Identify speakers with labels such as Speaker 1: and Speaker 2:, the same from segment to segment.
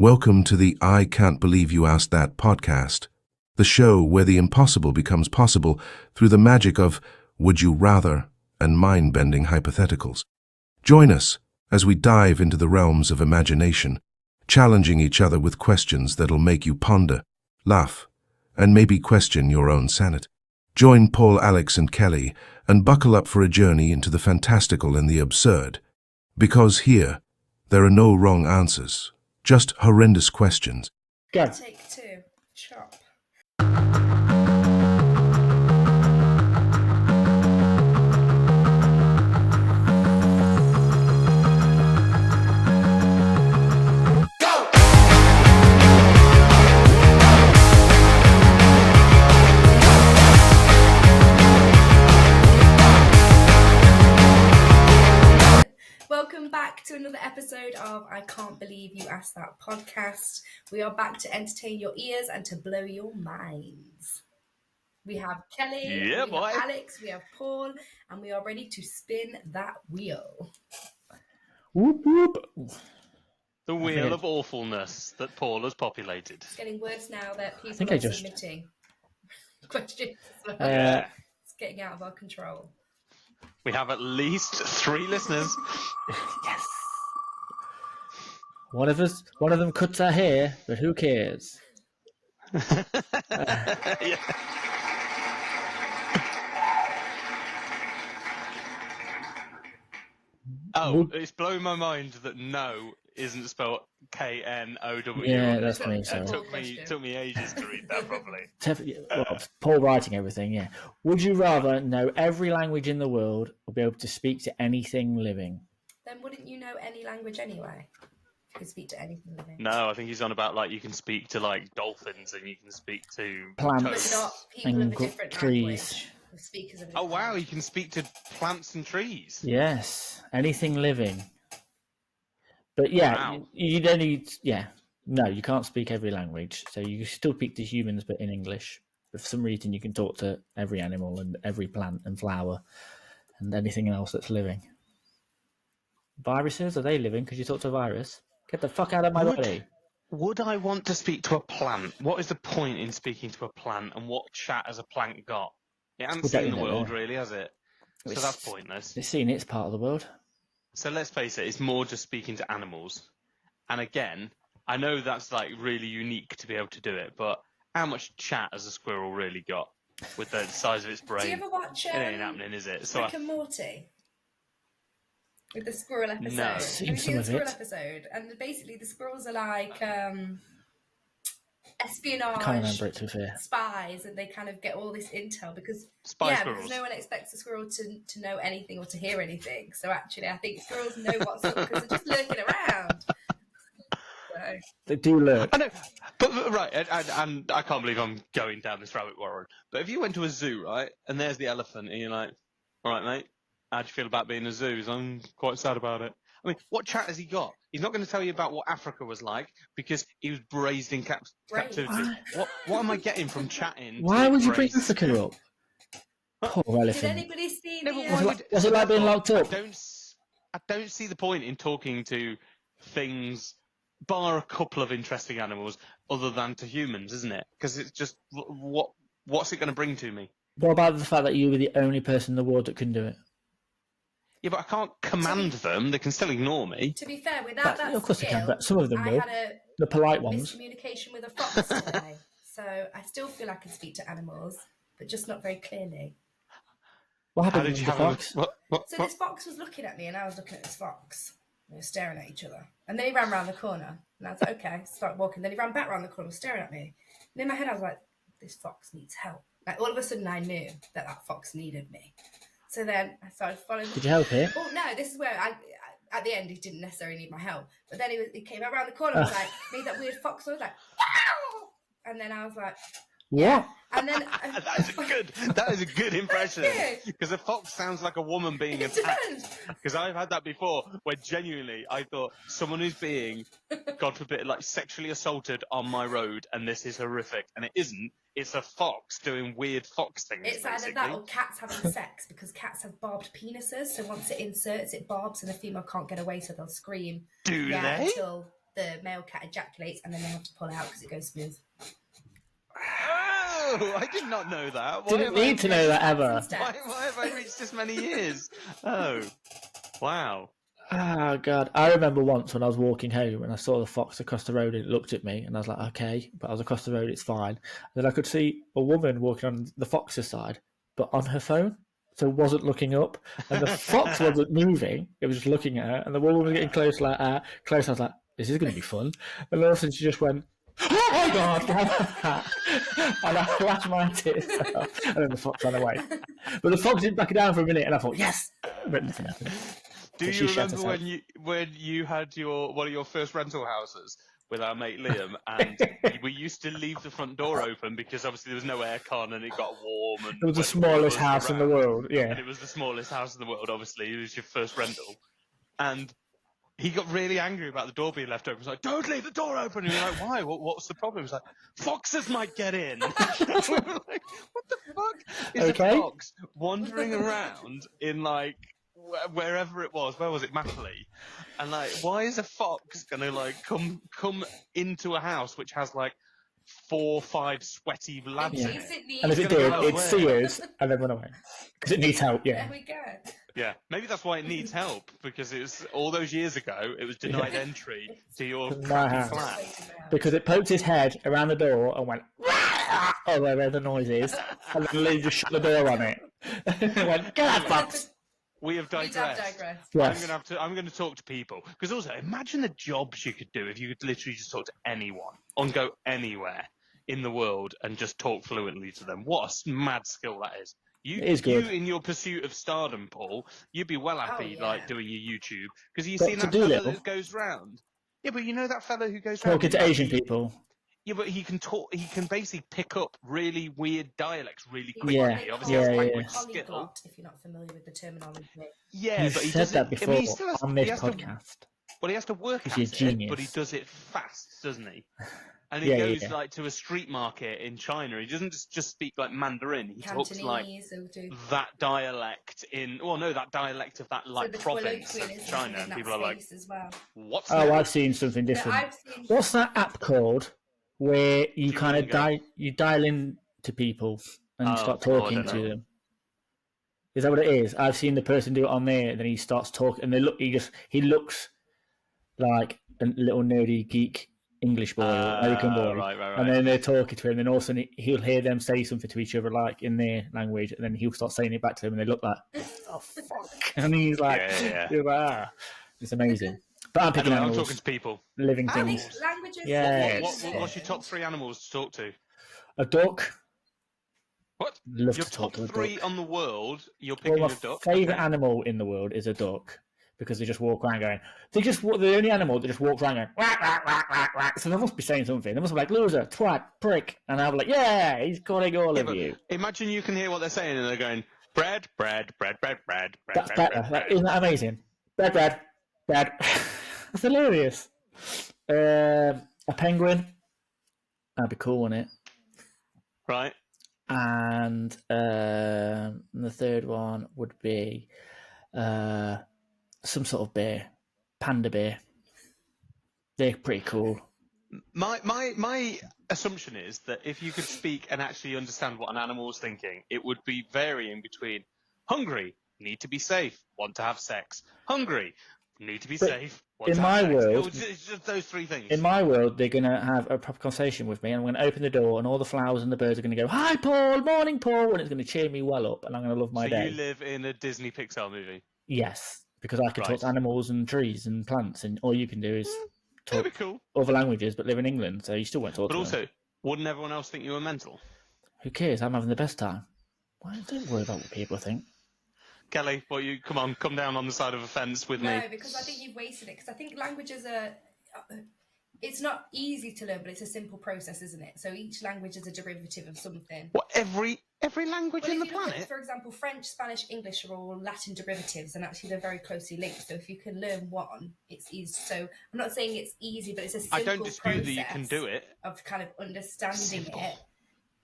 Speaker 1: Welcome to the I Can't Believe You Asked That podcast, the show where the impossible becomes possible through the magic of would you rather and mind-bending hypotheticals. Join us as we dive into the realms of imagination, challenging each other with questions that'll make you ponder, laugh, and maybe question your own sanity. Join Paul, Alex, and Kelly and buckle up for a journey into the fantastical and the absurd. Because here, there are no wrong answers, just horrendous questions.
Speaker 2: Go.
Speaker 3: Take two. Chop. Welcome back to another episode of I Can't Believe You Asked That podcast. We are back to entertain your ears and to blow your minds. We have Kelly, we have Alex, we have Paul, and we are ready to spin that wheel.
Speaker 2: Whoop, whoop.
Speaker 4: The wheel of awfulness that Paul has populated.
Speaker 3: It's getting worse now that people are submitting questions. It's getting out of our control.
Speaker 4: We have at least 3 listeners.
Speaker 2: Yes. One of them cuts our hair, but who cares?
Speaker 4: Yeah. Oh, it's blowing my mind that no isn't spelled K-N-O-W.
Speaker 2: Yeah, that's me. So
Speaker 4: It took me ages to read that properly.
Speaker 2: Well, Paul writing everything, yeah. Would you rather know every language in the world or be able to speak to anything living?
Speaker 3: Then wouldn't you know any language anyway? You could speak to anything living.
Speaker 4: No, I think he's on about like you can speak to like dolphins and you can speak to
Speaker 2: Plants.
Speaker 4: toads.
Speaker 3: But not people of a different
Speaker 2: trees.
Speaker 3: language. Speakers of a
Speaker 4: Oh
Speaker 3: different
Speaker 4: wow,
Speaker 3: language.
Speaker 4: you can speak to plants and trees.
Speaker 2: Yes, anything living. But yeah,
Speaker 4: Wow.
Speaker 2: you don't need. Yeah, no, you can't speak every language. So you still speak to humans, but in English. But for some reason, you can talk to every animal and every plant and flower and anything else that's living. Viruses, are they living? Could you talk to a virus? Get the fuck out of my body.
Speaker 4: Would I want to speak to a plant? What is the point in speaking to a plant, and what chat has a plant got? It hasn't
Speaker 2: Well,
Speaker 4: seen the
Speaker 2: don't
Speaker 4: world,
Speaker 2: know.
Speaker 4: really, has it? So that's pointless.
Speaker 2: It's seen its part of the world.
Speaker 4: So let's face it, it's more just speaking to animals. And again, I know that's like really unique to be able to do it, but how much chat has a squirrel really got with the size of its brain?
Speaker 3: Do you ever watch
Speaker 4: It ain't happening, is it? So
Speaker 3: Rick and Morty? With the squirrel episode.
Speaker 4: No.
Speaker 3: Have
Speaker 2: Seen
Speaker 3: you
Speaker 2: some
Speaker 3: seen the
Speaker 2: of
Speaker 3: squirrel
Speaker 2: it.
Speaker 3: episode? And basically the squirrels are like espionage
Speaker 2: I can't remember it, to be fair.
Speaker 3: spies, and they kind of get all this intel because
Speaker 4: Spy
Speaker 3: because
Speaker 4: squirrels.
Speaker 3: no one expects a squirrel to know anything or to hear anything. So actually I think squirrels know what's up because they're just lurking around. So.
Speaker 2: They do lurk.
Speaker 4: I know, but right, and I can't believe I'm going down this rabbit warren. But if you went to a zoo, right, and there's the elephant, and you're like, all right, mate, how do you feel about being in a zoo? I'm quite sad about it. I mean, what chat has he got? He's not going to tell you about what Africa was like because he was raised in captivity. What am I getting from chatting?
Speaker 2: Why would you bring
Speaker 4: raised-
Speaker 2: Africa up? Poor
Speaker 3: Did
Speaker 2: elephant.
Speaker 3: anybody see
Speaker 4: No,
Speaker 3: the
Speaker 4: but why would-
Speaker 2: Was it like being locked up?
Speaker 4: I don't see the point in talking to things, bar a couple of interesting animals, other than to humans, isn't it? Because it's just what's it going to bring to me?
Speaker 2: What about the fact that you were the only person in the world that can do it?
Speaker 4: Yeah, but I can't command them. They can still ignore me.
Speaker 3: To be fair, without that
Speaker 2: Of course
Speaker 3: skill,
Speaker 2: they can, but some of them
Speaker 3: I
Speaker 2: will.
Speaker 3: had
Speaker 2: The polite
Speaker 3: a
Speaker 2: ones.
Speaker 3: miscommunication with a fox today. So I still feel I can speak to animals, but just not very clearly.
Speaker 2: What
Speaker 4: How
Speaker 2: happened
Speaker 4: did
Speaker 2: with
Speaker 4: you
Speaker 2: the
Speaker 4: have
Speaker 2: fox?
Speaker 3: So this fox was looking at me and I was looking at this fox. We were staring at each other. And then he ran around the corner. And I was like, okay, start walking. Then he ran back around the corner, staring at me. And in my head I was like, this fox needs help. Like all of a sudden I knew that fox needed me. So then I started following.
Speaker 2: Did you help it?
Speaker 3: Oh no, this is where I at the end he didn't necessarily need my help. But then he came around the corner and was like, made that weird fox noise like, wow! And then I was like,
Speaker 2: What?
Speaker 3: and then
Speaker 4: That is a good impression.
Speaker 3: Thank you.
Speaker 4: Because a fox sounds like a woman being
Speaker 3: It
Speaker 4: attacked.
Speaker 3: does.
Speaker 4: Because I've had that before, where genuinely I thought someone who's being, God forbid, like sexually assaulted on my road, and this is horrific, and it isn't. It's a fox doing weird fox things.
Speaker 3: It's either that or cats having sex, because cats have barbed penises. So once it inserts, it barbs, and the female can't get away, so they'll scream.
Speaker 4: Do they?
Speaker 3: Until the male cat ejaculates and then they have to pull out because it goes smooth.
Speaker 4: Oh, I did not know that.
Speaker 2: Didn't need to know that ever.
Speaker 4: Why have I reached this many years? Oh, wow.
Speaker 2: Oh, God. I remember once when I was walking home and I saw the fox across the road and it looked at me and I was like, okay, but I was across the road, it's fine. And then I could see a woman walking on the fox's side, but on her phone, so wasn't looking up. And the fox wasn't moving, it was just looking at her. And the woman was getting close, like close. I was like, this is going to be fun. And all of a sudden she just went, oh my God! And I flashed my tits off, and then the fox ran away. But the fox didn't back it down for a minute, and I thought, yes! But nothing happened.
Speaker 4: Do you remember when you had one of your first rental houses with our mate Liam, and we used to leave the front door open because obviously there was no aircon and it got warm. And
Speaker 2: it was the smallest house in the world, yeah.
Speaker 4: And it was the smallest house in the world, obviously. It was your first rental. And he got really angry about the door being left open. He was like, don't leave the door open. And we were like, why? What's the problem? He was like, foxes might get in. We were like, what the fuck is a fox wandering around in like wherever it was? Where was it? Mapley. And like, why is a fox going to like come into a house which has like 4 or 5 sweaty lads in it?
Speaker 2: And if it did, it'd see us and then run away. Because it needs help, yeah.
Speaker 3: There we go.
Speaker 4: Yeah, maybe that's why it needs help, because it was all those years ago, it was denied entry to your flat.
Speaker 2: Because it poked his head around the door and went, oh, where the noise is, and then Lee just shut the door on it. And went, get out, fox!
Speaker 4: We have digressed.
Speaker 2: Yes.
Speaker 4: I'm going to talk to people. Because also, imagine the jobs you could do if you could literally just talk to anyone, and go anywhere in the world and just talk fluently to them. What a mad skill that is. You in your pursuit of stardom, Paul, you'd be well happy like doing your YouTube, because you've seen that fellow that goes round. Yeah, but you know that fellow who goes round
Speaker 2: talking to Asian people.
Speaker 4: Yeah, but he can talk. He can basically pick up really weird dialects really quickly.
Speaker 2: Yeah,
Speaker 4: obviously, has language skill.
Speaker 3: If you're not familiar with the terminology.
Speaker 4: Yeah,
Speaker 2: You've
Speaker 4: but he
Speaker 2: said
Speaker 4: does
Speaker 2: that
Speaker 4: it,
Speaker 2: before on this podcast.
Speaker 4: Well, he has to work at it, but he does it fast, doesn't he? And he goes like to a street market in China. He doesn't just speak like Mandarin. He talks like that dialect that dialect of that like province of China. And people are like, "What's that?"
Speaker 2: Oh, I've seen something different. What's that app called where you kind of you dial in to people and you start talking to them? Is that what it is? I've seen the person do it on there, and then he starts talking, and he looks like a little nerdy geek English boy or American boy,
Speaker 4: right.
Speaker 2: And then they're talking to him, and all of a sudden he'll hear them say something to each other like in their language, and then he'll start saying it back to them, and they look like, oh fuck, and he's like, it's amazing. But I'm picking animals.
Speaker 4: I'm talking to people,
Speaker 2: living things.
Speaker 3: Languages.
Speaker 2: Yeah.
Speaker 4: What's your top 3 animals to talk to?
Speaker 2: A duck.
Speaker 4: What?
Speaker 2: Love
Speaker 4: your
Speaker 2: to talk
Speaker 4: top
Speaker 2: to a
Speaker 4: 3
Speaker 2: duck.
Speaker 4: on the world? You're picking a duck.
Speaker 2: My favourite animal in the world is a duck. Because they just walk around going, they're the only animal that just walks around going, whack, whack, whack, whack, whack. So they must be saying something. They must be like, loser, twat, prick. And I'll be like, yeah, he's calling all of you.
Speaker 4: Imagine you can hear what they're saying and they're going, bread, bread, bread, bread, bread, bread.
Speaker 2: That's better. Bread. Isn't that amazing? Bread, bread, bread. That's hilarious. A penguin. That'd be cool, wouldn't it?
Speaker 4: Right.
Speaker 2: And the third one would be some sort of bear, panda bear. They're pretty cool.
Speaker 4: My assumption is that if you could speak and actually understand what an animal's thinking, it would be varying between hungry, need to be safe, want to have sex, hungry, need to be safe.
Speaker 2: In my world,
Speaker 4: it's just those 3 things.
Speaker 2: In my world, they're going to have a proper conversation with me, and I'm going to open the door, and all the flowers and the birds are going to go, "Hi, Paul, morning, Paul," and it's going to cheer me well up, and I'm going to love my day.
Speaker 4: So you live in a Disney Pixar movie?
Speaker 2: Yes, because I can talk to animals and trees and plants, and all you can do is talk other languages, but live in England, so you still won't talk to them.
Speaker 4: But also, wouldn't everyone else think you were mental?
Speaker 2: Who cares? I'm having the best time. Don't worry about what people think.
Speaker 4: Kelly, come down on the side of a fence with me.
Speaker 3: No, because I think you've wasted it. Because I think languages it's not easy to learn, but it's a simple process, isn't it? So each language is a derivative of something.
Speaker 4: What, every language in the planet?
Speaker 3: For example, French, Spanish, English are all Latin derivatives, and actually they're very closely linked. So if you can learn one, it's easy. So I'm not saying it's easy, but it's a simple process.
Speaker 4: I don't dispute that you can do it.
Speaker 3: Of kind of understanding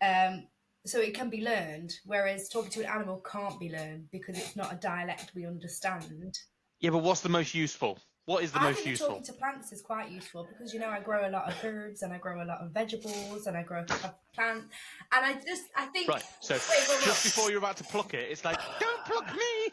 Speaker 3: it. So it can be learned, whereas talking to an animal can't be learned because it's not a dialect we understand.
Speaker 4: Yeah, but what's the most useful? What is the
Speaker 3: I
Speaker 4: most
Speaker 3: think
Speaker 4: useful?
Speaker 3: talking to plants is quite useful because, you know, I grow a lot of herbs and I grow a lot of vegetables and I grow a plant. And I think...
Speaker 4: Right, so just before you're about to pluck it, it's like, don't pluck me,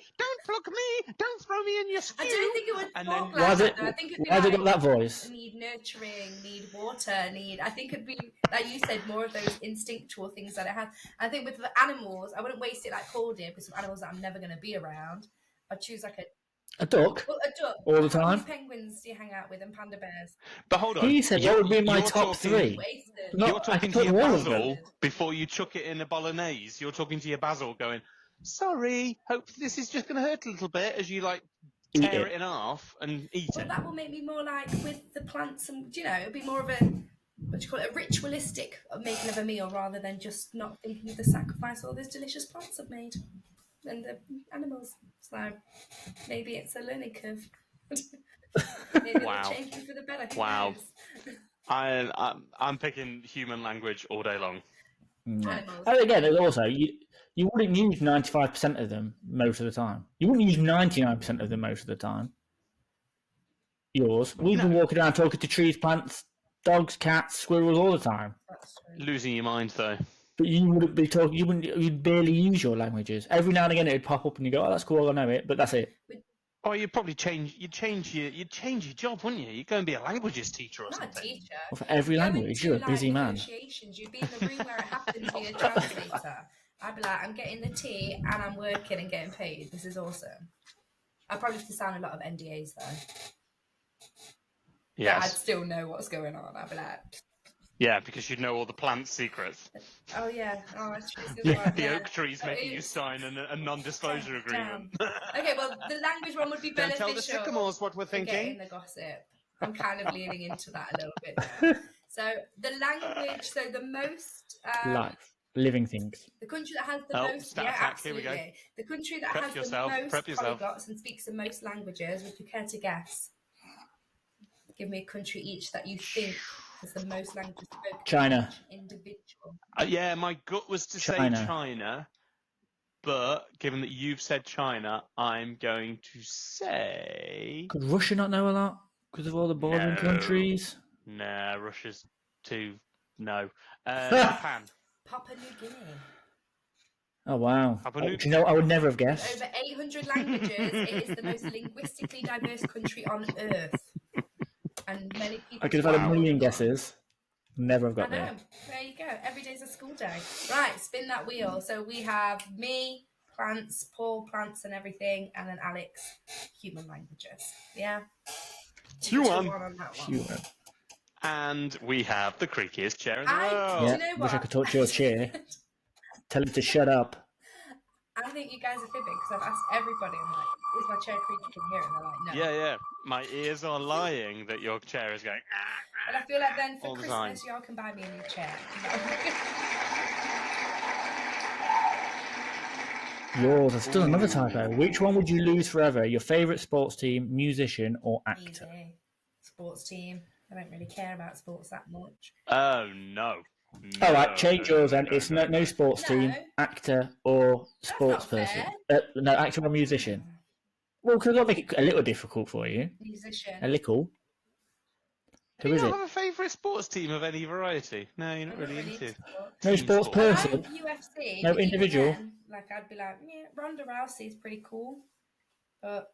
Speaker 4: don't throw me in your stew.
Speaker 3: I don't think it would
Speaker 4: and
Speaker 3: talk
Speaker 4: then,
Speaker 3: like that, though. I think it'd be
Speaker 2: why has
Speaker 3: like,
Speaker 2: it got that voice?
Speaker 3: need nurturing, need water, I think it'd be, like you said, more of those instinctual things that it has. I think with the animals, I wouldn't waste it like Paul did with some animals that I'm never going to be around. I'd choose like
Speaker 2: a duck.
Speaker 3: Well, a duck.
Speaker 2: All the
Speaker 3: How
Speaker 2: time.
Speaker 3: many penguins do you hang out with and panda bears?
Speaker 4: But hold on.
Speaker 2: He said what would be my
Speaker 4: you're
Speaker 2: top
Speaker 4: talking-
Speaker 2: 3.
Speaker 4: You're talking to
Speaker 2: put
Speaker 4: your
Speaker 2: all of them.
Speaker 4: basil before you chuck it in a bolognese. You're talking to your basil going, sorry, hope this is just going to hurt a little bit as you like
Speaker 2: Eat
Speaker 4: tear
Speaker 2: it.
Speaker 4: it in half and eat
Speaker 3: Well,
Speaker 4: it.
Speaker 3: that will make me more like with the plants, and you know, it'll be more of a what do you call it, a ritualistic making of a meal rather than just not thinking of the sacrifice all those delicious plants have made and the animals. So maybe it's a learning curve. Maybe
Speaker 4: Wow.
Speaker 3: it'll change me for the better. Who
Speaker 4: Wow.
Speaker 3: knows?
Speaker 4: I'm picking human language all day long.
Speaker 2: Yeah.
Speaker 3: Animals.
Speaker 2: And again, also, you wouldn't use 95% of them most of the time. You wouldn't use 99% of them most of the time. Yours. We've been walking around talking to trees, plants, dogs, cats, squirrels all the time.
Speaker 3: That's true.
Speaker 4: Losing your mind though.
Speaker 2: But you wouldn't be talking. You'd barely use your languages. Every now and again, it'd pop up, and you go, "Oh, that's cool. I know it." But that's it.
Speaker 4: Oh, you'd probably change your job, wouldn't you? You'd go and be a languages teacher or
Speaker 3: Not a
Speaker 4: something.
Speaker 3: teacher.
Speaker 2: Well, for every
Speaker 3: Go
Speaker 2: language,
Speaker 3: into,
Speaker 2: you're a busy man.
Speaker 3: Negotiations. You'd be in the room where it happens via translator. I'd be like, I'm getting the tea and I'm working and getting paid. This is awesome. I'd probably have to sign a lot of NDAs though. Yeah, I'd
Speaker 4: Yes.
Speaker 3: still know what's going on. I'd be like,
Speaker 4: Yeah, because you'd know all the plant secrets.
Speaker 3: oh yeah, oh it's true.
Speaker 4: The oak tree's making you sign a non-disclosure agreement.
Speaker 3: Okay, well the language one would be
Speaker 4: Don't
Speaker 3: beneficial.
Speaker 4: tell the sycamores what we're
Speaker 3: for getting
Speaker 4: thinking.
Speaker 3: the gossip. I'm kind of leaning into that a little bit now. So the language, so the most
Speaker 2: Life, living things.
Speaker 3: the country that has the
Speaker 4: Oh,
Speaker 3: most,
Speaker 4: stat
Speaker 3: yeah,
Speaker 4: attack, here we go.
Speaker 3: absolutely. The country that
Speaker 4: Prep
Speaker 3: has
Speaker 4: yourself,
Speaker 3: the most
Speaker 4: prep yourself.
Speaker 3: polyglots and speaks the most languages. Would you care to guess? Give me a country each that you think has the most languages spoken.
Speaker 2: China.
Speaker 3: Each individual.
Speaker 4: Yeah, my gut was to
Speaker 2: China.
Speaker 4: say China, but given that you've said China, I'm going to say
Speaker 2: Could Russia not know a lot because of all the bordering
Speaker 4: No.
Speaker 2: countries?
Speaker 4: nah. Russia's too no. Japan.
Speaker 3: Papua New Guinea.
Speaker 2: Oh wow!
Speaker 4: Papua
Speaker 2: Oh,
Speaker 4: New-
Speaker 2: do you know what I would never have
Speaker 3: With
Speaker 2: guessed?
Speaker 3: over 800 languages, it is the most linguistically diverse country on earth. And many people.
Speaker 2: I could have had
Speaker 4: Wow.
Speaker 2: a million guesses. Never have
Speaker 3: I
Speaker 2: got
Speaker 3: know.
Speaker 2: there.
Speaker 3: There you go. Every day's a school day. Right, spin that wheel. So we have me, plants, Paul, plants and everything, and then Alex, human languages. Yeah.
Speaker 4: Human.
Speaker 3: 2-1 on that one.
Speaker 2: Human.
Speaker 4: And we have the creakiest chair in the
Speaker 3: I-
Speaker 4: world.
Speaker 3: Do
Speaker 2: Yeah,
Speaker 3: you know
Speaker 2: wish I
Speaker 3: what?
Speaker 2: could touch your chair. Tell him to shut up.
Speaker 3: I think you guys are fibbing because I've asked everybody. I'm like, is my chair creaky? Can you hear it? And they're like, no.
Speaker 4: Yeah. My ears are lying that your chair is going.
Speaker 3: And I feel like then for
Speaker 4: All the time.
Speaker 3: Christmas, y'all can buy me a new chair.
Speaker 2: Yours. There's still another typo. Which one would you lose forever? Your favourite sports team, musician, or actor?
Speaker 3: Easy. Sports team. I don't really care about sports that much.
Speaker 4: Oh no.
Speaker 2: All right, change yours then. It's no sports
Speaker 3: No.
Speaker 2: team, actor, or sports
Speaker 3: not
Speaker 2: person.
Speaker 3: fair.
Speaker 2: No, actor or musician. Well, because I'll make it a little difficult for you.
Speaker 3: Musician.
Speaker 2: A little.
Speaker 4: Do
Speaker 2: Who
Speaker 4: you
Speaker 2: is
Speaker 4: not
Speaker 2: it?
Speaker 4: have a favourite sports team of any variety? No, you're not
Speaker 3: I'm
Speaker 4: really
Speaker 3: not really
Speaker 4: into.
Speaker 3: into sports.
Speaker 2: No
Speaker 4: team
Speaker 2: sports
Speaker 4: sport.
Speaker 3: I
Speaker 2: person.
Speaker 3: like UFC.
Speaker 2: No
Speaker 3: but even
Speaker 2: individual.
Speaker 3: then, like I'd be like, yeah, Ronda Rousey's pretty cool, but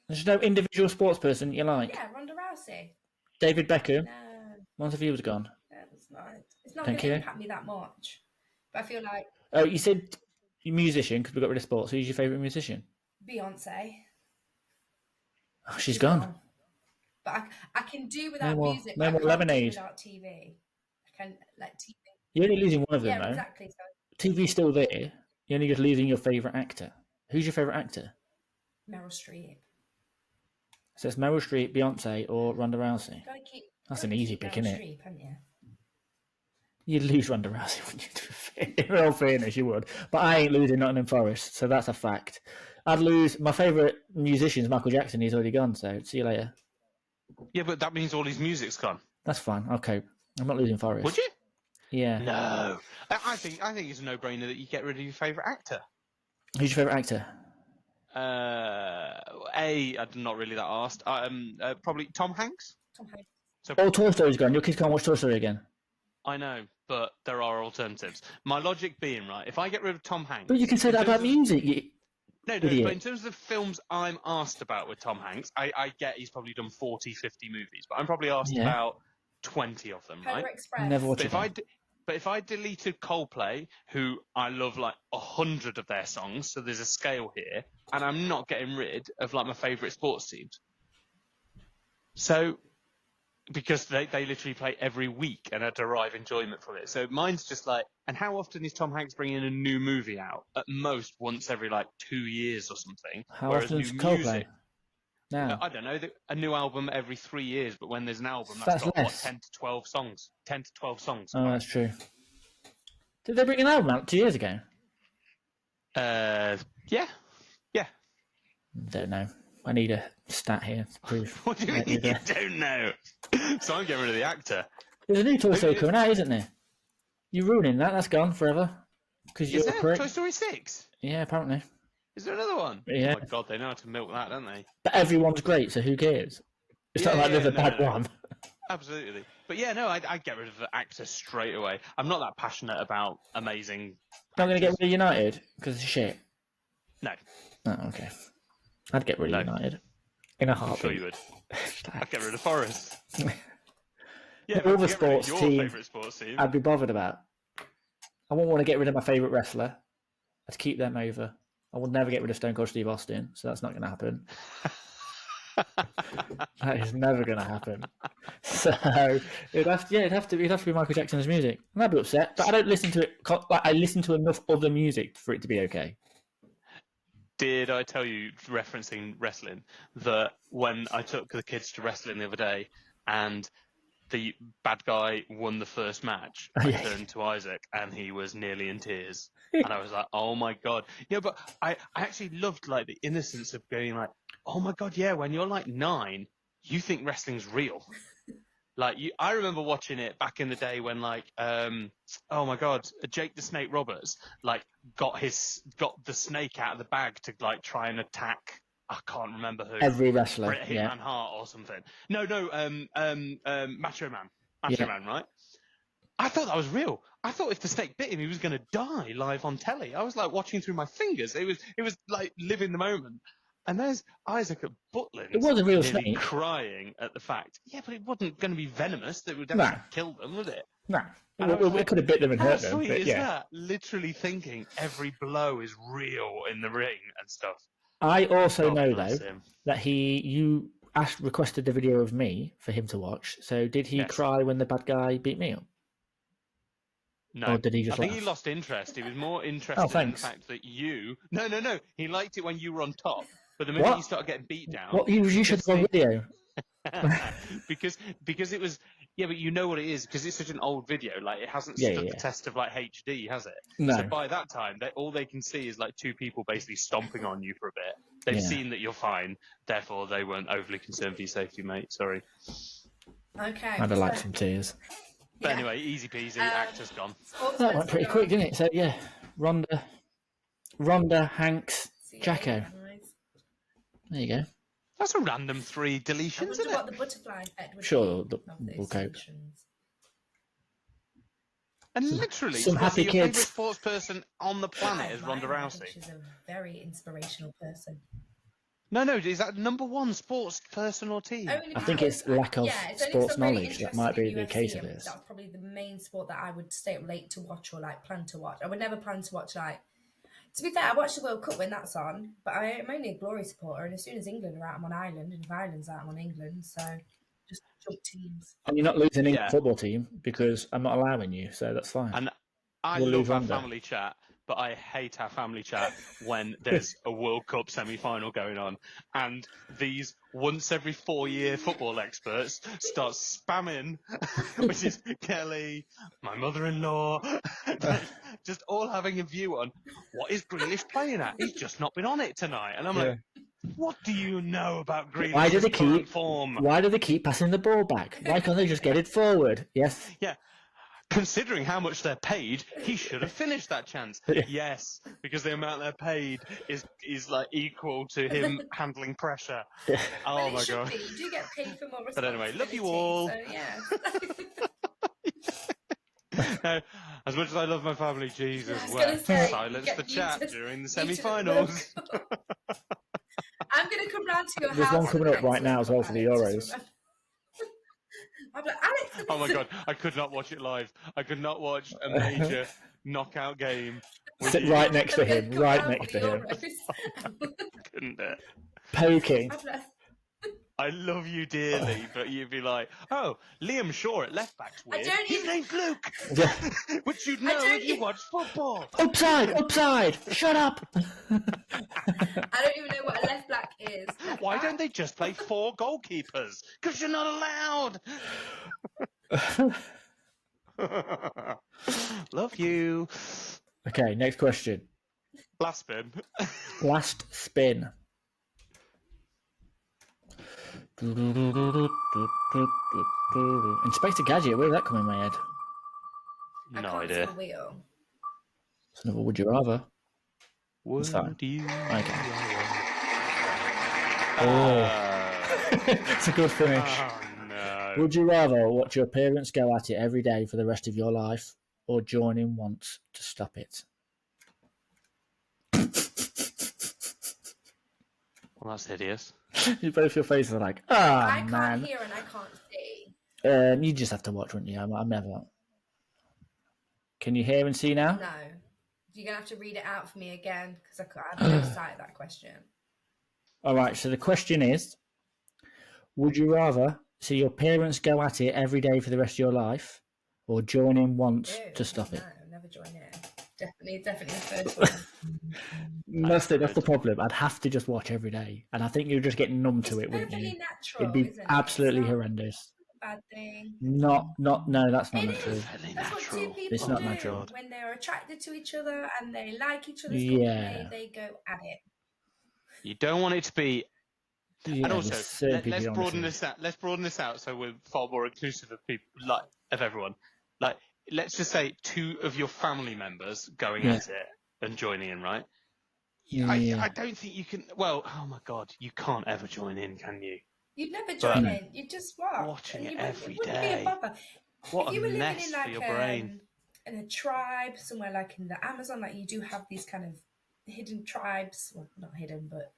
Speaker 2: There's no individual sports person you like.
Speaker 3: yeah, Ronda Rousey.
Speaker 2: David Beckham.
Speaker 3: No,
Speaker 2: Once a few was gone.
Speaker 3: it's not. It's not
Speaker 2: Thank
Speaker 3: going to
Speaker 2: you.
Speaker 3: impact me that much. But I feel like
Speaker 2: Oh, you said you're a musician because we got rid of sports. Who's your favourite musician?
Speaker 3: Beyonce.
Speaker 2: Oh, she's gone.
Speaker 3: But I can do without
Speaker 2: more-
Speaker 3: music.
Speaker 2: no
Speaker 3: but I
Speaker 2: more
Speaker 3: can't do
Speaker 2: lemonade.
Speaker 3: without TV. I can like TV.
Speaker 2: You're only losing one of them,
Speaker 3: Yeah,
Speaker 2: though.
Speaker 3: exactly. So
Speaker 2: TV's still there. You're only just losing your favourite actor. Who's your favourite actor?
Speaker 3: Meryl Streep.
Speaker 2: So it's Meryl Streep, Beyonce, or Ronda Rousey.
Speaker 3: Gotta keep.
Speaker 2: That's
Speaker 3: gotta
Speaker 2: an easy
Speaker 3: keep
Speaker 2: pick,
Speaker 3: Meryl
Speaker 2: innit?
Speaker 3: Streep, haven't you?
Speaker 2: You'd lose Ronda Rousey, wouldn't you? In all fairness, you would. But I ain't losing Nottingham Forest, so that's a fact. I'd lose my favourite musician is Michael Jackson. He's already gone, so see you later.
Speaker 4: Yeah, but that means all his music's gone.
Speaker 2: That's fine. Okay, I'm not losing Forest.
Speaker 4: Would you?
Speaker 2: Yeah.
Speaker 4: No. I think it's a no-brainer that you get rid of your favourite actor.
Speaker 2: Who's your favourite actor?
Speaker 4: I'm not really that asked. Probably Tom Hanks.
Speaker 3: Tom Hanks.
Speaker 4: So
Speaker 2: Oh, Toy Story's gone. Your kids can't watch Toy Story again.
Speaker 4: I know, but there are alternatives. My logic being, right, if I get rid of Tom Hanks...
Speaker 2: But you can say that about music.
Speaker 4: No,
Speaker 2: idiot.
Speaker 4: but in terms of the films I'm asked about with Tom Hanks, I get he's probably done 40, 50 movies, but I'm probably asked about 20 of them,
Speaker 3: Polar
Speaker 4: right?
Speaker 3: Express.
Speaker 2: Never watch
Speaker 4: But if I deleted Coldplay, who I love like 100 of their songs, so there's a scale here, and I'm not getting rid of like my favourite sports teams. So, because they literally play every week and I derive enjoyment from it. So mine's just like, and how often is Tom Hanks bringing a new movie out? At most once every like 2 years or something.
Speaker 2: How
Speaker 4: Whereas
Speaker 2: often is
Speaker 4: new
Speaker 2: Coldplay?
Speaker 4: music,
Speaker 2: Now,
Speaker 4: I don't know, a new album every 3 years, but when there's an album,
Speaker 2: That's
Speaker 4: got
Speaker 2: less.
Speaker 4: 10 to 12 songs. 10 to 12 songs.
Speaker 2: oh, that's true. Did they bring an album out 2 years ago?
Speaker 4: Yeah.
Speaker 2: Don't know. I need a stat here to prove.
Speaker 4: What do you mean you don't know? So I'm getting rid of the actor.
Speaker 2: There's a new Toy Story coming out, isn't there? You're ruining that. That's gone forever. Because
Speaker 4: Is
Speaker 2: you're
Speaker 4: there
Speaker 2: correct.
Speaker 4: Toy Story 6?
Speaker 2: Yeah, apparently.
Speaker 4: Is there another one?
Speaker 2: Yeah.
Speaker 4: Oh my god, they know how to milk that, don't they?
Speaker 2: But everyone's great, so who cares? It's not like there's a bad one.
Speaker 4: Absolutely. But yeah, no, I'd get rid of the actor straight away. I'm not that passionate about amazing.
Speaker 2: Not going to get rid of United because it's shit.
Speaker 4: No,
Speaker 2: Oh, okay. I'd get rid of
Speaker 4: No.
Speaker 2: United in a
Speaker 4: I'm sure
Speaker 2: heartbeat.
Speaker 4: you would. I'd get rid of Forest. Yeah,
Speaker 2: All
Speaker 4: but
Speaker 2: the
Speaker 4: get rid of
Speaker 2: sports
Speaker 4: your
Speaker 2: team,
Speaker 4: favourite sports team.
Speaker 2: I'd be bothered about. I wouldn't want to get rid of my favourite wrestler. I'd keep them over. I would never get rid of Stone Cold Steve Austin, so that's not going to happen. That is never going to happen. So it'd have to be Michael Jackson's music, and I'd be upset. But I don't listen to it. Like I listen to enough other music for it to be okay.
Speaker 4: Did I tell you, referencing wrestling, that when I took the kids to wrestling the other day and the bad guy won the first match, I turned to Isaac and he was nearly in tears. And I was like, oh my God. Yeah, but I actually loved like the innocence of going like, oh my God, yeah, when you're like 9, you think wrestling's real. Like I remember watching it back in the day when like, oh my God, Jake the Snake Roberts like got the snake out of the bag to like try and attack. I can't remember who.
Speaker 2: Every wrestler,
Speaker 4: Hitman Hart or something. No, Macho Man. Macho Man, right? I thought that was real. I thought if the snake bit him, he was going to die live on telly. I was like watching through my fingers. It was like living the moment. And there's Isaac at Butlins.
Speaker 2: It was a real snake.
Speaker 4: Crying at the fact. Yeah, but it wasn't going to be venomous. That would definitely kill them, would it?
Speaker 2: No. It could have bit them and hurt them.
Speaker 4: How sweet
Speaker 2: but
Speaker 4: is
Speaker 2: yeah.
Speaker 4: that? Literally thinking every blow is real in the ring and stuff.
Speaker 2: I also know
Speaker 4: bless
Speaker 2: though
Speaker 4: him.
Speaker 2: that you requested the video of me for him to watch. So did he
Speaker 4: Yes.
Speaker 2: cry when the bad guy beat me up?
Speaker 4: No,
Speaker 2: Or did he just
Speaker 4: I think
Speaker 2: laugh?
Speaker 4: he lost interest. He was more interested in the
Speaker 2: thanks.
Speaker 4: fact that you. No. He liked it when you were on top. But the minute
Speaker 2: What?
Speaker 4: you started getting beat down.
Speaker 2: What you should have on video.
Speaker 4: because it was. Yeah, but you know what it is because it's such an old video. Like it hasn't
Speaker 2: Yeah,
Speaker 4: stood
Speaker 2: yeah.
Speaker 4: the test of like HD, has it?
Speaker 2: No.
Speaker 4: So by that time, all they can see is like 2 people basically stomping on you for a bit. They've seen that you're fine, therefore they weren't overly concerned for your safety, mate. Sorry.
Speaker 3: Okay.
Speaker 2: I'd have liked some tears.
Speaker 4: But anyway, easy peasy. Actor's gone.
Speaker 2: That went pretty quick, didn't it? So yeah, Rhonda, Hanks, Jacko. There you go.
Speaker 4: That's a random 3
Speaker 3: I
Speaker 4: deletions,
Speaker 3: wonder
Speaker 4: isn't
Speaker 3: what
Speaker 4: it?
Speaker 3: the butterfly effect would
Speaker 2: Sure,
Speaker 3: be of those
Speaker 2: we'll cope.
Speaker 3: selections.
Speaker 4: And literally,
Speaker 2: some happy
Speaker 4: your
Speaker 2: kids.
Speaker 4: favourite sports person on the planet is Ronda
Speaker 3: I think
Speaker 4: Rousey.
Speaker 3: she's a very inspirational person.
Speaker 4: No, is that number 1 sports person or team?
Speaker 3: Only
Speaker 2: I think
Speaker 3: because-
Speaker 2: it's lack of
Speaker 3: it's only
Speaker 2: sports
Speaker 3: because I'm really
Speaker 2: knowledge. That
Speaker 3: interested
Speaker 2: might be
Speaker 3: in
Speaker 2: the
Speaker 3: UFC,
Speaker 2: case of
Speaker 3: and
Speaker 2: this.
Speaker 3: That's probably the main sport that I would stay up late to watch or like plan to watch. I would never plan to watch like. To be fair, I watch the World Cup when that's on, but I'm only a Glory supporter, and as soon as England are out, I'm on Ireland, and if Ireland's out, I'm on England. So just jump teams.
Speaker 2: And you're not losing in
Speaker 4: Yeah.
Speaker 2: football team because I'm not allowing you, so that's fine.
Speaker 4: And I
Speaker 2: We'll
Speaker 4: love
Speaker 2: lose
Speaker 4: our
Speaker 2: Ronda.
Speaker 4: family chat, but I hate our family chat when there's a World Cup semi-final going on and these once every 4-year football experts start spamming, which is Kelly, my mother-in-law, just all having a view on what is Grealish playing at? He's just not been on it tonight. And I'm like, what do you know about Grealish's
Speaker 2: Why do they
Speaker 4: current
Speaker 2: keep
Speaker 4: form?
Speaker 2: Why do they keep passing the ball back? Why can't they just get it forward? Yes.
Speaker 4: Yeah. Considering how much they're paid, he should have finished that chance.
Speaker 2: Yeah.
Speaker 4: Yes, because the amount they're paid is like equal to him handling pressure.
Speaker 2: Yeah.
Speaker 4: Oh
Speaker 3: Well,
Speaker 4: my
Speaker 3: it should
Speaker 4: god.
Speaker 3: be. You do get paid for more
Speaker 4: But anyway,
Speaker 3: responsibility.
Speaker 4: love you all.
Speaker 3: So, yeah.
Speaker 4: No, as much as I love my family, Jesus,
Speaker 3: I was
Speaker 4: well,
Speaker 3: gonna say,
Speaker 4: silence
Speaker 3: you
Speaker 4: the chat
Speaker 3: just-
Speaker 4: during the
Speaker 3: you just
Speaker 4: semi-finals.
Speaker 3: woke up. I'm going to come round to your
Speaker 2: There's
Speaker 3: house.
Speaker 2: one coming up
Speaker 3: next
Speaker 2: right now
Speaker 3: week,
Speaker 2: as well for the
Speaker 3: Alex,
Speaker 2: Euros.
Speaker 3: just remember. I'm like, Alex.
Speaker 4: Oh my god, I could not watch it live. I could not watch a major knockout game. with
Speaker 2: Sit
Speaker 4: you.
Speaker 2: right next to
Speaker 3: I'm gonna
Speaker 2: him,
Speaker 3: come
Speaker 2: right
Speaker 3: round
Speaker 2: next
Speaker 3: for
Speaker 2: to
Speaker 3: the
Speaker 2: him,
Speaker 3: Euros.
Speaker 4: Couldn't do it.
Speaker 2: poking.
Speaker 3: I'm like,
Speaker 4: I love you dearly, but you'd be like, oh, Liam Shaw at left back's
Speaker 3: I
Speaker 4: weird.
Speaker 3: don't
Speaker 4: His
Speaker 3: even-
Speaker 4: name's Luke.
Speaker 2: Yeah.
Speaker 4: Which you'd
Speaker 3: I
Speaker 4: know
Speaker 3: don't
Speaker 4: if you
Speaker 3: e-
Speaker 4: watched football.
Speaker 2: Upside! Shut up!
Speaker 3: I don't even know what a left back is. Left
Speaker 4: Why
Speaker 3: back?
Speaker 4: don't they just play 4 goalkeepers? Because you're not allowed. Love you.
Speaker 2: Okay, next question.
Speaker 4: Last spin.
Speaker 2: Last spin. Inspector Gadget, where did that come in my head?
Speaker 3: I
Speaker 4: No
Speaker 3: can't see
Speaker 4: idea.
Speaker 3: the wheel.
Speaker 2: It's another Would You Rather.
Speaker 4: Would
Speaker 2: fine.
Speaker 4: you?
Speaker 2: Okay.
Speaker 4: Oh.
Speaker 2: It's a good finish.
Speaker 4: Oh no.
Speaker 2: Would you rather watch your parents go at it every day for the rest of your life or join in once to stop it?
Speaker 4: Well, that's hideous.
Speaker 2: Both your faces are like,
Speaker 3: I
Speaker 2: oh,
Speaker 3: can't
Speaker 2: man.
Speaker 3: hear and I can't see.
Speaker 2: You just have to watch, wouldn't you? I'm never. Can you hear and see now?
Speaker 3: No. You're going to have to read it out for me again because I have no sight of that question.
Speaker 2: All right, so the question is, would you rather see your parents go at it every day for the rest of your life or join in once
Speaker 3: Ew,
Speaker 2: to stop it?
Speaker 3: No, never join in. Definitely the first one.
Speaker 2: That's the problem. I'd have to just watch every day. And I think you'd just get numb to
Speaker 3: It's
Speaker 2: it, wouldn't
Speaker 3: perfectly
Speaker 2: you?
Speaker 3: natural.
Speaker 2: It'd be
Speaker 3: isn't it?
Speaker 2: absolutely
Speaker 3: It's not
Speaker 2: horrendous.
Speaker 3: a bad thing.
Speaker 2: No, that's not
Speaker 3: It
Speaker 2: natural.
Speaker 3: is.
Speaker 4: Perfectly
Speaker 3: That's what two
Speaker 4: natural.
Speaker 3: people
Speaker 2: It's not
Speaker 3: do
Speaker 2: natural.
Speaker 3: when they're attracted to each other and they like each other's
Speaker 2: Yeah.
Speaker 3: company. They go at it.
Speaker 4: You don't want it to be.
Speaker 2: Yeah,
Speaker 4: And also,
Speaker 2: there's certain people
Speaker 4: let's
Speaker 2: you don't wanna
Speaker 4: broaden
Speaker 2: see.
Speaker 4: this out. Let's broaden this out so we're far more inclusive of people, like of everyone. Like, let's just say 2 of your family members going
Speaker 2: Yeah.
Speaker 4: at it and joining in, right?
Speaker 2: Yeah.
Speaker 4: I don't think you can. Well, oh my god, you can't ever join in, can you?
Speaker 3: You'd never join
Speaker 2: But-
Speaker 3: in. You'd just watch.
Speaker 4: Watching
Speaker 3: and
Speaker 4: it
Speaker 3: you wouldn't-
Speaker 4: every
Speaker 3: it wouldn't
Speaker 4: day.
Speaker 3: be a bother.
Speaker 4: What
Speaker 3: If you
Speaker 4: a
Speaker 3: were living
Speaker 4: mess
Speaker 3: in
Speaker 4: for
Speaker 3: like
Speaker 4: your brain.
Speaker 3: in a tribe somewhere like in the Amazon, like you do have these kind of hidden tribes. Well, not hidden, but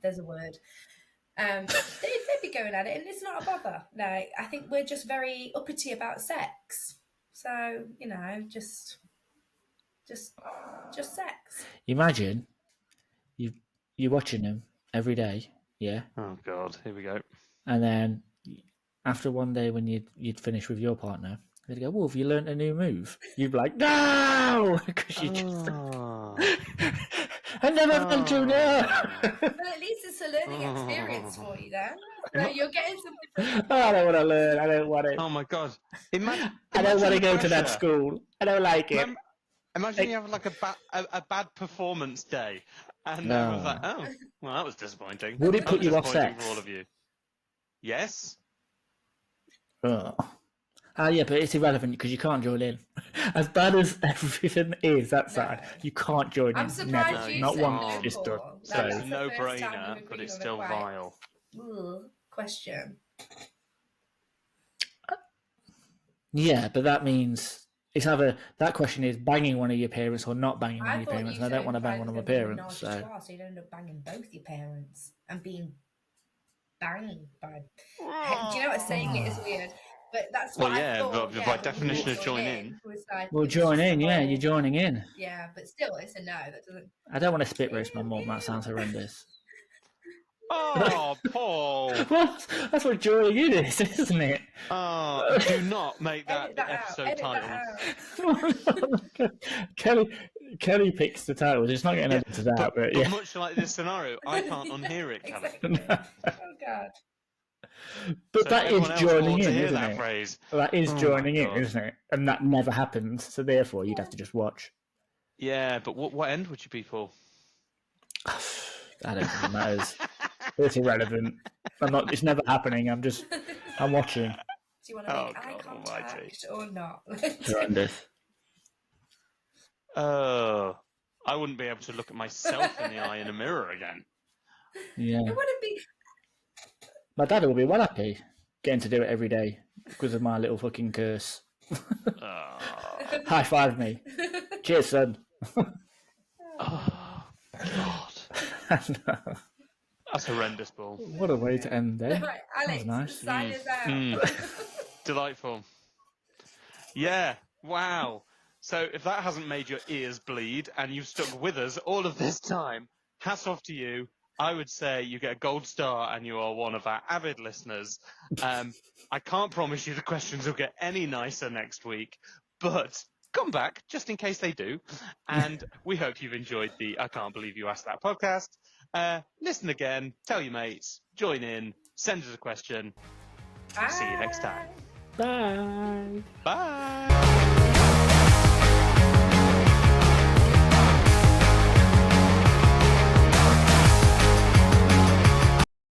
Speaker 3: there's a word. They'd be going at it, and it's not a bother. Like I think we're just very uppity about sex. So just sex.
Speaker 2: Imagine you're watching them every day, yeah,
Speaker 4: Oh god, here we go.
Speaker 2: and then after one day when you'd finish with your partner, they'd go, "Well, have you learnt a new move?" You'd be like, "No," because you just
Speaker 4: Oh.
Speaker 2: I never meant to. No.
Speaker 3: But at least it's a learning experience for you, then. So you're getting something.
Speaker 2: I don't want to learn. I don't want it.
Speaker 4: Oh my god! Imagine,
Speaker 2: I don't want to
Speaker 4: imagine
Speaker 2: go
Speaker 4: the
Speaker 2: to that
Speaker 4: pressure.
Speaker 2: school. I don't like it.
Speaker 4: Imagine you have like a bad performance day, and everyone's like, "Oh, well, that was disappointing."
Speaker 2: Would it
Speaker 4: That
Speaker 2: put
Speaker 4: was
Speaker 2: you off
Speaker 4: disappointing
Speaker 2: sex?
Speaker 4: for all of you? Yes.
Speaker 2: Oh. Yeah, but it's irrelevant because you can't join in. As bad as everything is that side, you can't join
Speaker 3: I'm
Speaker 2: in.
Speaker 3: surprised
Speaker 2: Never.
Speaker 3: you
Speaker 2: Not
Speaker 3: said
Speaker 2: once.
Speaker 3: no,
Speaker 2: It's done.
Speaker 3: Paul.
Speaker 2: So,
Speaker 3: Like,
Speaker 4: It's
Speaker 3: that's
Speaker 4: a
Speaker 3: the first time
Speaker 4: no-brainer,
Speaker 3: we've
Speaker 4: but
Speaker 3: agreed
Speaker 4: it's
Speaker 3: on a
Speaker 4: still
Speaker 3: quite,
Speaker 4: vile.
Speaker 3: question.
Speaker 2: yeah, but that means it's either that question is banging one of your parents or not banging one of your
Speaker 3: thought
Speaker 2: parents,
Speaker 3: you
Speaker 2: and I don't
Speaker 3: said
Speaker 2: want to bang
Speaker 3: implied
Speaker 2: one of my
Speaker 3: that they were
Speaker 2: parents.
Speaker 3: nasty
Speaker 2: So
Speaker 3: to us, so you'd end up banging both your parents and being banged by. Do you know what saying it is weird? But that's what
Speaker 4: Well, yeah,
Speaker 3: I thought.
Speaker 4: but
Speaker 3: yeah,
Speaker 4: by
Speaker 3: but
Speaker 4: definition
Speaker 3: you
Speaker 4: of join in.
Speaker 3: was like,
Speaker 2: well,
Speaker 3: it was
Speaker 2: join
Speaker 3: just
Speaker 2: in.
Speaker 3: the
Speaker 2: Yeah,
Speaker 3: whole-
Speaker 2: you're joining in.
Speaker 3: Yeah, but still, it's a no. That doesn't.
Speaker 2: I don't want to spit roast my mum. That sounds horrendous.
Speaker 4: Oh, Paul!
Speaker 2: Well, that's what joining in is, isn't it?
Speaker 4: Oh, do not make that
Speaker 3: Edit
Speaker 4: the
Speaker 3: that out.
Speaker 4: episode
Speaker 3: Edit
Speaker 4: title.
Speaker 3: that out.
Speaker 2: Kelly picks the title. It's not getting edited out, but yeah.
Speaker 4: much like this scenario, I can't unhear it, Kelly.
Speaker 3: Exactly. Oh God.
Speaker 2: But
Speaker 4: So
Speaker 2: that is
Speaker 4: everyone else
Speaker 2: joining
Speaker 4: ought to
Speaker 2: in,
Speaker 4: hear
Speaker 2: isn't
Speaker 4: that
Speaker 2: it?
Speaker 4: phrase.
Speaker 2: That is
Speaker 4: Oh my
Speaker 2: joining in,
Speaker 4: God.
Speaker 2: isn't it? And that never happens. So therefore, you'd have to just watch.
Speaker 4: Yeah, but what end would you be for?
Speaker 2: I don't think it matters. It's irrelevant. It's never happening. I'm watching.
Speaker 3: Do Do you want to make eye
Speaker 4: God
Speaker 3: contact
Speaker 4: almighty.
Speaker 3: or not?
Speaker 2: Horrendous.
Speaker 4: I wouldn't be able to look at myself in the eye in a mirror again.
Speaker 2: Yeah.
Speaker 3: It wouldn't be.
Speaker 2: My dad will be well happy getting to do it every day because of my little fucking curse. High five me. Cheers, son.
Speaker 4: Oh, God. That's horrendous, Paul.
Speaker 2: What a way to end there.
Speaker 3: Right,
Speaker 2: That
Speaker 3: Alex,
Speaker 2: was nice.
Speaker 3: sign us out.
Speaker 4: Delightful. Yeah, wow. So if that hasn't made your ears bleed and you've stuck with us all of this time, hats off to you. I would say you get a gold star and you are one of our avid listeners. I can't promise you the questions will get any nicer next week, but come back just in case they do. And we hope you've enjoyed the I Can't Believe You Asked That podcast. Listen again, tell your mates, join in, send us a question.
Speaker 3: Bye.
Speaker 4: See you next time.
Speaker 2: Bye.
Speaker 4: Bye.